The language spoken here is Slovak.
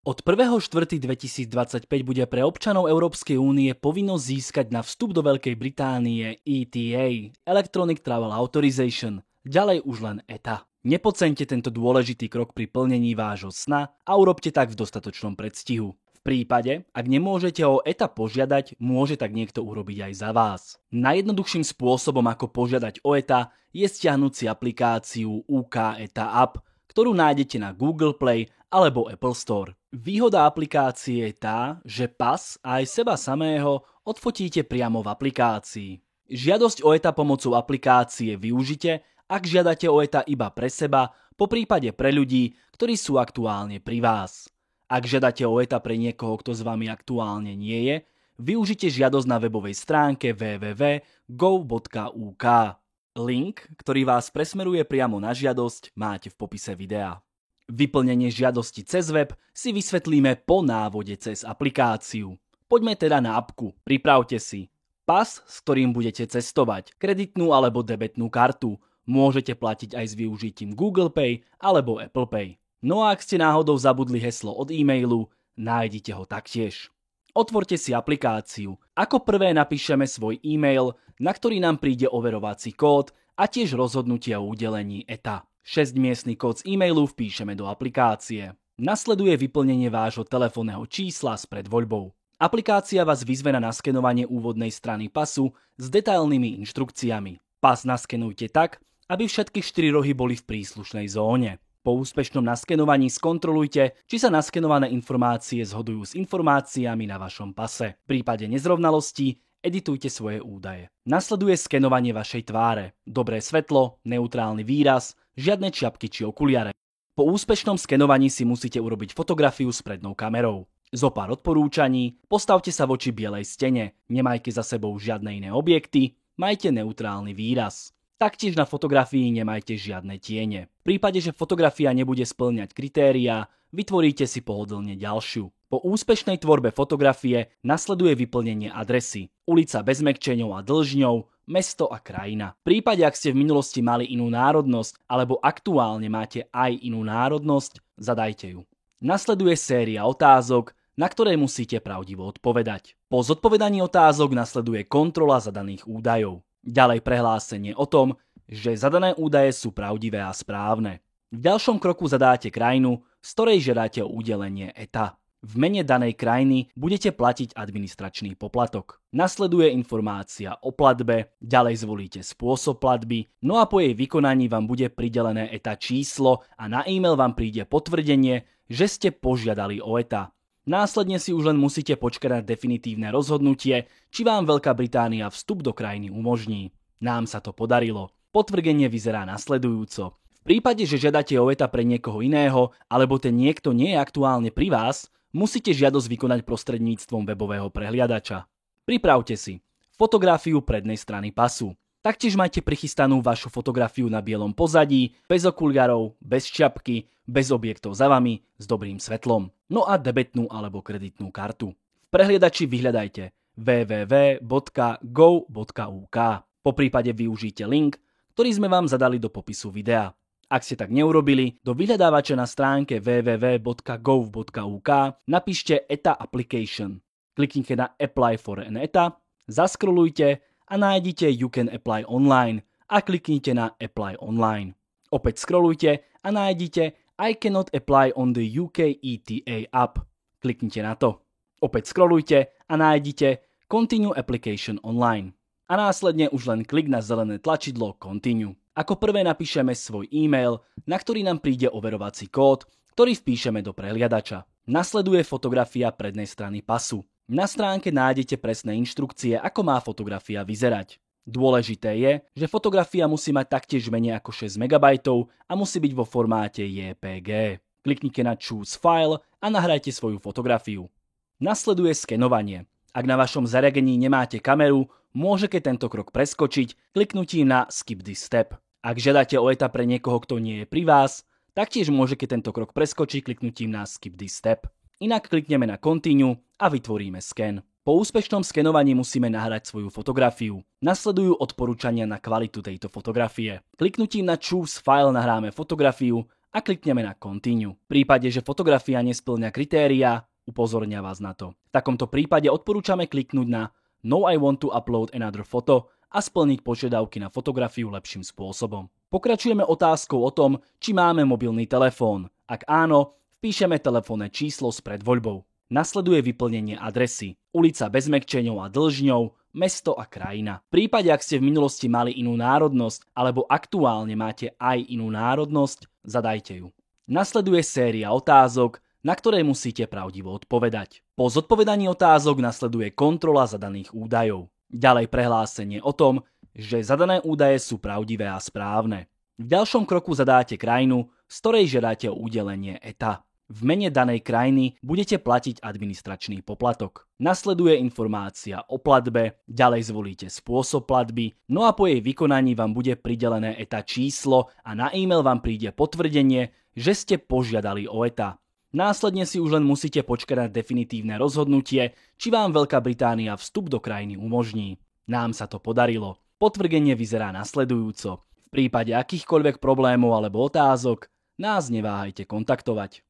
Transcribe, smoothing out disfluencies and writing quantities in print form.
Od 1.4.2025 bude pre občanov Európskej únie povinnosť získať na vstup do Veľkej Británie ETA, Electronic Travel Authorization, ďalej už len ETA. Nepodceňte tento dôležitý krok pri plnení vášho sna a urobte tak v dostatočnom predstihu. V prípade, ak nemôžete o ETA požiadať, môže tak niekto urobiť aj za vás. Najjednoduchším spôsobom, ako požiadať o ETA, je stiahnuť si aplikáciu UK ETA App, ktorú nájdete na Google Play alebo Apple Store. Výhoda aplikácie je tá, že pas a aj seba samého odfotíte priamo v aplikácii. Žiadosť o ETA pomocou aplikácie využite, ak žiadate o ETA iba pre seba, poprípade pre ľudí, ktorí sú aktuálne pri vás. Ak žiadate o ETA pre niekoho, kto s vami aktuálne nie je, využite žiadosť na webovej stránke www.go.uk. Link, ktorý vás presmeruje priamo na žiadosť, máte v popise videa. Vyplnenie žiadosti cez web si vysvetlíme po návode cez aplikáciu. Poďme teda na apku. Pripravte si pas, s ktorým budete cestovať, kreditnú alebo debetnú kartu. Môžete platiť aj s využitím Google Pay alebo Apple Pay. No a ak ste náhodou zabudli heslo od e-mailu, nájdite ho taktiež. Otvorte si aplikáciu. Ako prvé napíšeme svoj e-mail, na ktorý nám príde overovací kód a tiež rozhodnutie o udelení ETA. 6-miestny kód z e-mailu vpíšeme do aplikácie. Nasleduje vyplnenie vášho telefónneho čísla s predvoľbou. Aplikácia vás vyzve na naskenovanie úvodnej strany pasu s detailnými inštrukciami. Pas naskenujte tak, aby všetky 4 rohy boli v príslušnej zóne. Po úspešnom naskenovaní skontrolujte, či sa naskenované informácie zhodujú s informáciami na vašom pase. V prípade nezrovnalostí editujte svoje údaje. Nasleduje skenovanie vašej tváre. Dobré svetlo, neutrálny výraz, žiadne čiapky či okuliare. Po úspešnom skenovaní si musíte urobiť fotografiu s prednou kamerou. Zopár odporúčaní: postavte sa voči bielej stene, nemajte za sebou žiadne iné objekty, majte neutrálny výraz. Taktiež na fotografii nemajte žiadne tiene. V prípade, že fotografia nebude spĺňať kritériá, vytvoríte si pohodlne ďalšiu. Po úspešnej tvorbe fotografie nasleduje vyplnenie adresy. Ulica bez mekčeňov a dĺžňov, mesto a krajina. V prípade, ak ste v minulosti mali inú národnosť alebo aktuálne máte aj inú národnosť, zadajte ju. Nasleduje séria otázok, na ktoré musíte pravdivo odpovedať. Po zodpovedaní otázok nasleduje kontrola zadaných údajov. Ďalej prehlásenie o tom, že zadané údaje sú pravdivé a správne. V ďalšom kroku zadáte krajinu, z ktorej žiadate o udelenie ETA. V mene danej krajiny budete platiť administračný poplatok. Nasleduje informácia o platbe, ďalej zvolíte spôsob platby, no a po jej vykonaní vám bude pridelené ETA číslo a na e-mail vám príde potvrdenie, že ste požiadali o ETA. Následne si už len musíte počkať na definitívne rozhodnutie, či vám Veľká Británia vstup do krajiny umožní. Nám sa to podarilo. Potvrdenie vyzerá nasledujúco. V prípade, že žiadate o ETA pre niekoho iného, alebo ten niekto nie je aktuálne pri vás, musíte žiadosť vykonať prostredníctvom webového prehliadača. Pripravte si fotografiu prednej strany pasu. Taktiež majte prichystanú vašu fotografiu na bielom pozadí, bez okuliarov, bez čiapky, bez objektov za vami, s dobrým svetlom. No a debetnú alebo kreditnú kartu. V prehliadači vyhľadajte www.go.uk. Poprípade využite link, ktorý sme vám zadali do popisu videa. Ak ste tak neurobili, do vyhľadávača na stránke www.gov.uk napíšte ETA Application. Kliknite na Apply for an ETA, zaskrolujte a nájdite You can apply online a kliknite na Apply online. Opäť scrollujte a nájdite I cannot apply on the UK ETA app. Kliknite na to. Opäť scrollujte a nájdite Continue application online. A následne už len klik na zelené tlačidlo Continue. Ako prvé napíšeme svoj e-mail, na ktorý nám príde overovací kód, ktorý vpíšeme do prehliadača. Nasleduje fotografia prednej strany pasu. Na stránke nájdete presné inštrukcie, ako má fotografia vyzerať. Dôležité je, že fotografia musí mať taktiež menej ako 6 MB a musí byť vo formáte JPG. Kliknite na Choose File a nahrajte svoju fotografiu. Nasleduje skenovanie. Ak na vašom zariadení nemáte kameru, môžete tento krok preskočiť kliknutím na Skip this step. Ak žiadate o ETA pre niekoho, kto nie je pri vás, taktiež môžete tento krok preskočiť kliknutím na Skip this step. Inak klikneme na Continue a vytvoríme sken. Po úspešnom skenovaní musíme nahrať svoju fotografiu. Nasledujú odporúčania na kvalitu tejto fotografie. Kliknutím na Choose File nahráme fotografiu a klikneme na Continue. V prípade, že fotografia nespĺňa kritériá, upozornia vás na to. V takomto prípade odporúčame kliknúť na No I want to upload another photo a splniť požiadavky na fotografiu lepším spôsobom. Pokračujeme otázkou o tom, či máme mobilný telefón. Ak áno, vpíšeme telefónne číslo s predvoľbou. Nasleduje vyplnenie adresy, ulica bez mäkčeňov a dĺžňov, mesto a krajina. V prípade, ak ste v minulosti mali inú národnosť alebo aktuálne máte aj inú národnosť, zadajte ju. Nasleduje séria otázok, na ktoré musíte pravdivo odpovedať. Po zodpovedaní otázok nasleduje kontrola zadaných údajov. Ďalej prehlásenie o tom, že zadané údaje sú pravdivé a správne. V ďalšom kroku zadáte krajinu, z ktorej žiadate o udelenie ETA. V mene danej krajiny budete platiť administračný poplatok. Nasleduje informácia o platbe, ďalej zvolíte spôsob platby, no a po jej vykonaní vám bude pridelené ETA číslo a na e-mail vám príde potvrdenie, že ste požiadali o ETA. Následne si už len musíte počkať na definitívne rozhodnutie, či vám Veľká Británia vstup do krajiny umožní. Nám sa to podarilo. Potvrdenie vyzerá nasledujúco. V prípade akýchkoľvek problémov alebo otázok nás neváhajte kontaktovať.